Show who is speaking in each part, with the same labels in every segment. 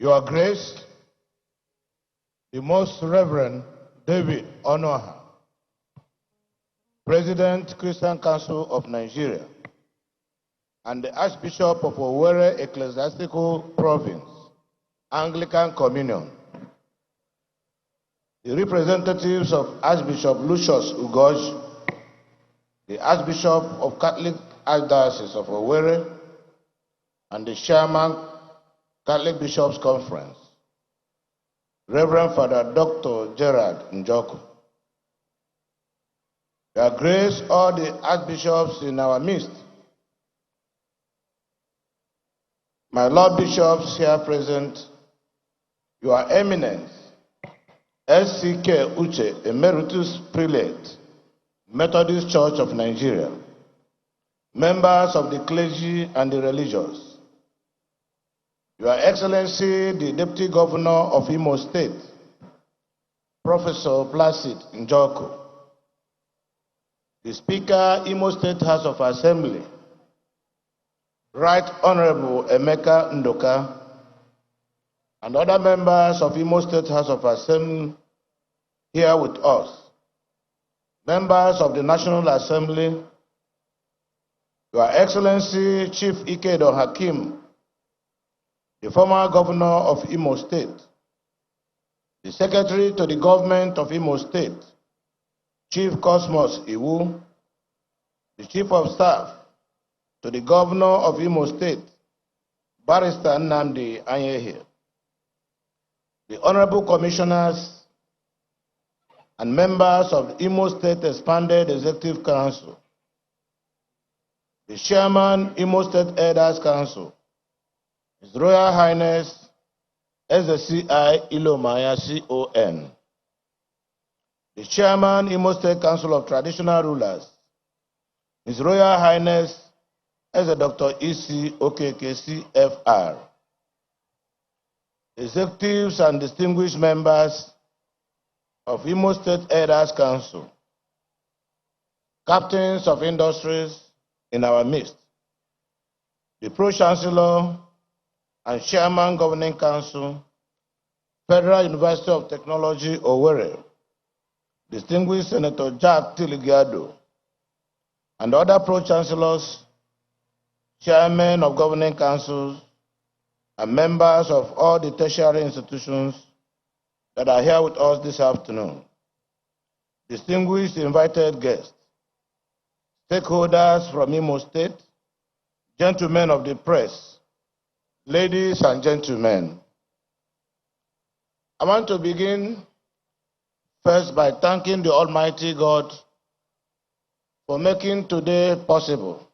Speaker 1: Your Grace, the Most Reverend David Onoha, President, Christian Council of Nigeria, and the Archbishop of Owerri Ecclesiastical Province, Anglican Communion, the representatives of Archbishop Lucius Ugoji, the Archbishop of Catholic Archdiocese of Owerri, and the Chairman, Catholic Bishops' Conference, Reverend Father Dr. Gerard Njoku. Your Grace, all the archbishops in our midst, my Lord Bishops here present, Your Eminence, S.C.K. Uche, Emeritus Prelate, Methodist Church of Nigeria, members of the clergy and the religious, Your Excellency, the Deputy Governor of Imo State, Professor Placid Njoku, the Speaker, Imo State House of Assembly, Right Honorable Emeka Ndoka, and other members of Imo State House of Assembly here with us, members of the National Assembly, Your Excellency Chief Ikedo Hakim, the former Governor of Imo State, the Secretary to the Government of Imo State, Chief Cosmos Iwu, the Chief of Staff to the Governor of Imo State, Barrister Nnamdi Anyehi, the Honorable Commissioners and members of Imo State Expanded Executive Council, the Chairman, Imo State Elders Council, His Royal Highness SCI Ilomaya CON, the Chairman, Imo State Council of Traditional Rulers, His Royal Highness Dr. E.C. Okeke CFR, executives and distinguished members of Imo State Elders Council, captains of industries in our midst, the Pro-Chancellor and Chairman Governing Council, Federal University of Technology, Owerri, distinguished Senator Jack Tiligiado, and other Pro-Chancellors, Chairmen of Governing Councils, and members of all the tertiary institutions that are here with us this afternoon, distinguished invited guests, stakeholders from Imo State, gentlemen of the press, ladies and gentlemen. I want to begin first by thanking the Almighty God for making today possible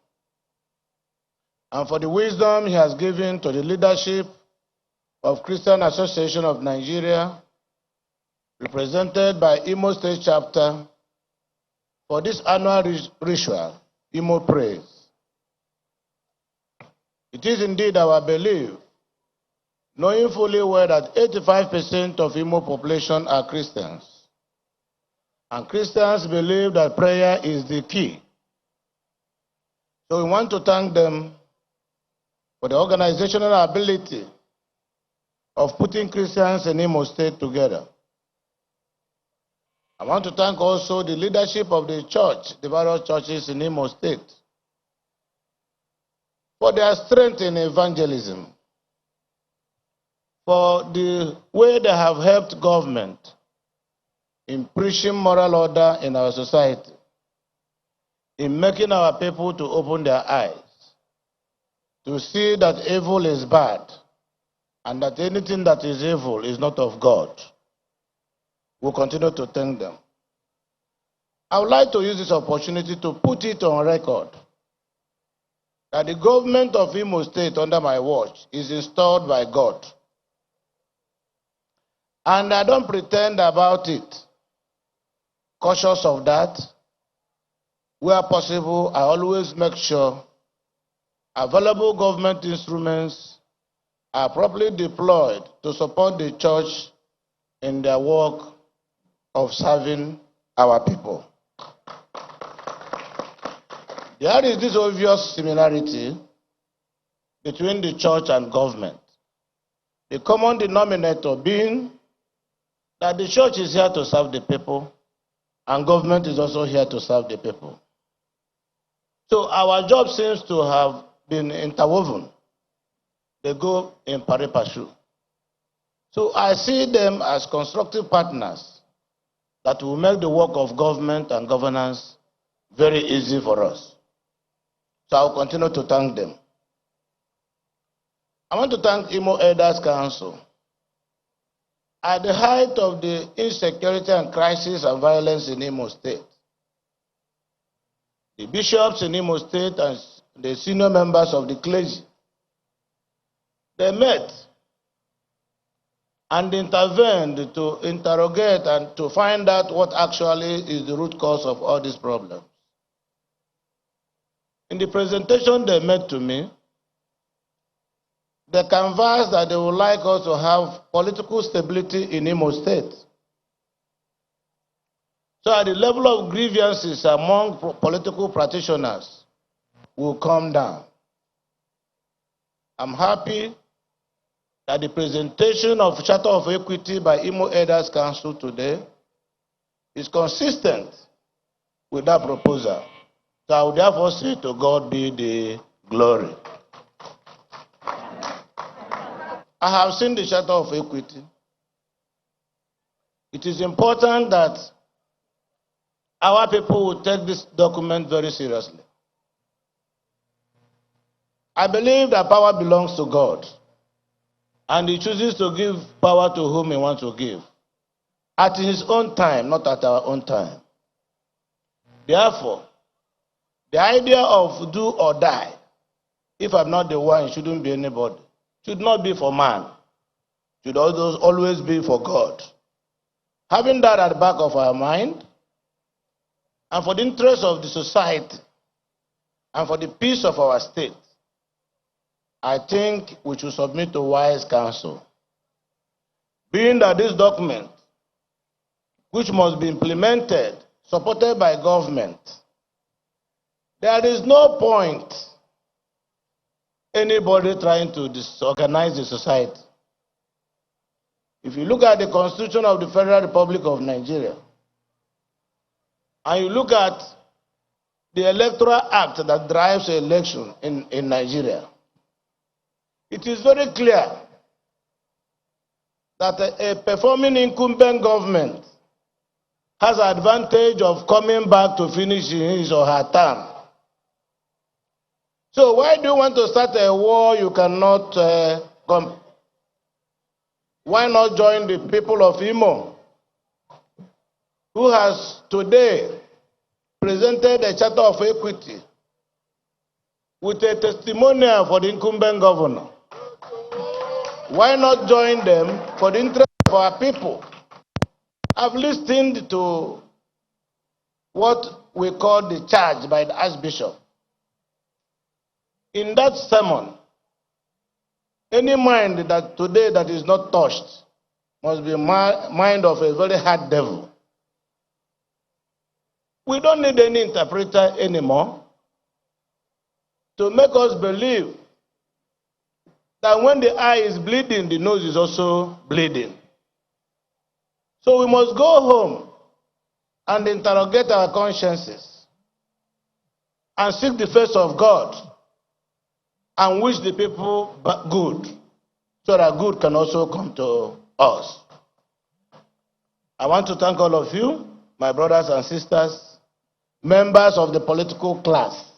Speaker 1: and for the wisdom He has given to the leadership of Christian Association of Nigeria, represented by Imo State Chapter, for this annual ritual, Imo Praise. It is indeed our belief, knowing fully well that 85% of Imo population are Christians, and Christians believe that prayer is the key. So we want to thank them for the organizational ability of putting Christians in Imo State together. I want to thank also the leadership of the church, the various churches in Imo State, for their strength in evangelism, for the way they have helped government in preaching moral order in our society, in making our people to open their eyes, to see that evil is bad, and that anything that is evil is not of God. We'll continue to thank them. I would like to use this opportunity to put it on record that the government of Imo State under my watch is installed by God. And I don't pretend about it. Cautious of that, where possible, I always make sure available government instruments are properly deployed to support the church in their work of serving our people. There is this obvious similarity between the church and government. The common denominator being that the church is here to serve the people and government is also here to serve the people. So our job seems to have been interwoven. They go in pari passu. So I see them as constructive partners that will make the work of government and governance very easy for us. So I will continue to thank them. I want to thank Imo Elders Council. At the height of the insecurity and crisis and violence in Imo State, the bishops in Imo State and the senior members of the clergy, they met and intervened to interrogate and to find out what actually is the root cause of all these problems. In the presentation they made to me, they canvassed that they would like us to have political stability in Imo State. So at the level of grievances among political practitioners will come down. I'm happy that the presentation of Charter of Equity by Imo Elders Council today is consistent with that proposal. So I would therefore say to God be the glory. I have seen the Charter of Equity. It is important that our people will take this document very seriously. I believe that power belongs to God, and He chooses to give power to whom He wants to give, at His own time, not at our own time. Therefore, the idea of do or die, if I'm not the one, it shouldn't be anybody. Should not be for man. Should always be for God. Having that at the back of our mind, and for the interest of the society, and for the peace of our state, I think we should submit to wise counsel. Being that this document, which must be implemented, supported by government, there is no point anybody trying to disorganize the society. If you look at the Constitution of the Federal Republic of Nigeria, and you look at the Electoral Act that drives the election in Nigeria, it is very clear that a performing incumbent government has the advantage of coming back to finish his or her term. So why do you want to start a war you cannot come? Why not join the people of Imo, who has today presented a Charter of Equity with a testimonial for the incumbent governor? Why not join them for the interest of our people? I've listened to what we call the charge by the Archbishop. In that sermon, any mind that today that is not touched must be a mind of a very hard devil. We don't need any interpreter anymore to make us believe that when the eye is bleeding, the nose is also bleeding. So we must go home and interrogate our consciences and seek the face of God and wish the people good, so that good can also come to us. I want to thank all of you, my brothers and sisters, members of the political class.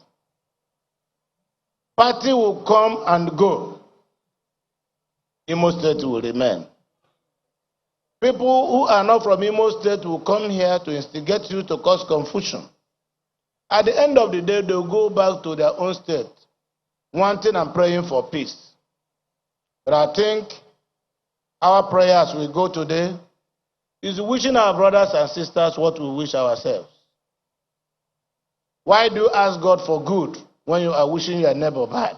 Speaker 1: Party will come and go. Imo State will remain. People who are not from Imo State will come here to instigate you to cause confusion. At the end of the day, they will go back to their own state, wanting and praying for peace. But I think our prayers we go today is wishing our brothers and sisters what we wish ourselves. Why do you ask God for good when you are wishing your neighbor bad?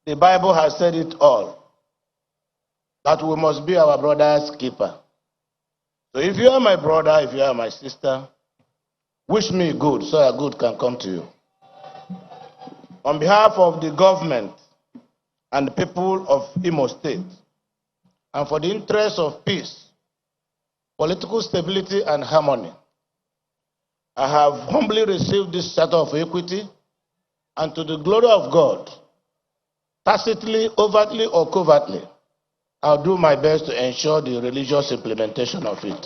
Speaker 1: The Bible has said it all, that we must be our brother's keeper. So if you are my brother, if you are my sister, wish me good so that good can come to you. On behalf of the government and the people of Imo State, and for the interests of peace, political stability, and harmony, I have humbly received this charter of equity, and to the glory of God, tacitly, overtly, or covertly, I'll do my best to ensure the religious implementation of it.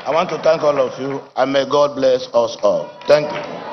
Speaker 1: I want to thank all of you, and may God bless us all. Thank you.